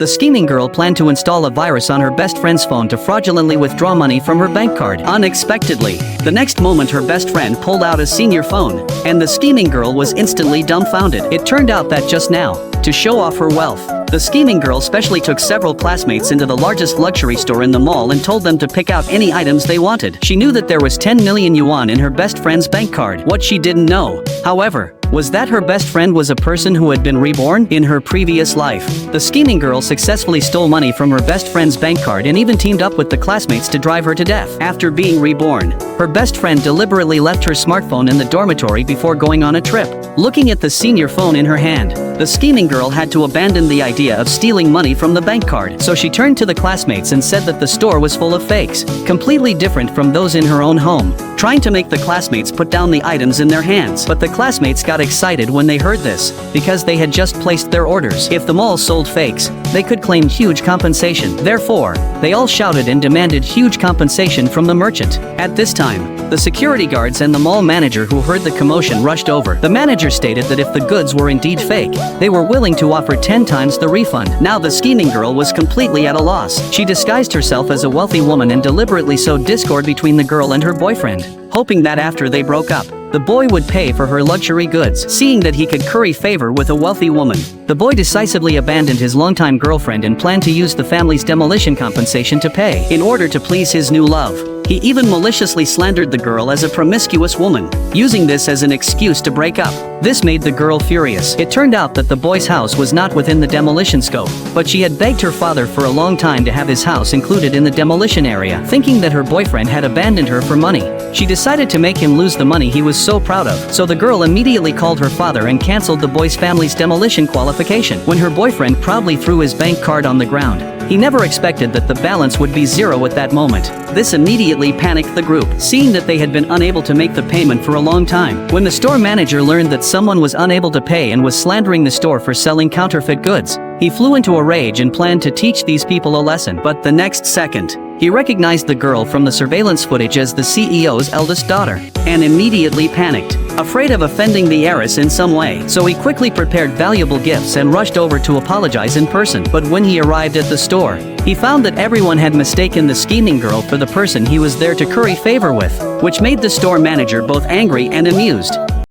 The scheming girl planned to install a virus on her best friend's phone to fraudulently withdraw money from her bank card. Unexpectedly, the next moment her best friend pulled out a senior phone, and the scheming girl was instantly dumbfounded. It turned out that just now, to show off her wealth, the scheming girl specially took several classmates into the largest luxury store in the mall and told them to pick out any items they wanted. She knew that there was 10 million yuan in her best friend's bank card. What she didn't know, however, was that her best friend was a person who had been reborn in her previous life. The scheming girl successfully stole money from her best friend's bank card and even teamed up with the classmates to drive her to death. After being reborn, her best friend deliberately left her smartphone in the dormitory before going on a trip. Looking at the senior phone in her hand, the scheming girl had to abandon the idea of stealing money from the bank card. So she turned to the classmates and said that the store was full of fakes, completely different from those in her own home, trying to make the classmates put down the items in their hands. But the classmates got excited when they heard this, because they had just placed their orders. If the mall sold fakes, they could claim huge compensation. Therefore, they all shouted and demanded huge compensation from the merchant. At this time, the security guards and the mall manager who heard the commotion rushed over. The manager stated that if the goods were indeed fake, they were willing to offer 10 times the refund. Now the scheming girl was completely at a loss. She disguised herself as a wealthy woman and deliberately sowed discord between the girl and her boyfriend, hoping that after they broke up, the boy would pay for her luxury goods. Seeing that he could curry favor with a wealthy woman, the boy decisively abandoned his longtime girlfriend and planned to use the family's demolition compensation to pay. In order to please his new love, he even maliciously slandered the girl as a promiscuous woman, using this as an excuse to break up. This made the girl furious. It turned out that the boy's house was not within the demolition scope, but she had begged her father for a long time to have his house included in the demolition area. Thinking that her boyfriend had abandoned her for money, she decided to make him lose the money he was so proud of. So the girl immediately called her father and cancelled the boy's family's demolition qualification. When her boyfriend proudly threw his bank card on the ground, he never expected that the balance would be zero at that moment. This immediately panicked the group, seeing that they had been unable to make the payment for a long time. When the store manager learned that someone was unable to pay and was slandering the store for selling counterfeit goods, he flew into a rage and planned to teach these people a lesson. But the next second, he recognized the girl from the surveillance footage as the CEO's eldest daughter, and immediately panicked, afraid of offending the heiress in some way. So he quickly prepared valuable gifts and rushed over to apologize in person. But when he arrived at the store, he found that everyone had mistaken the scheming girl for the person he was there to curry favor with, which made the store manager both angry and amused.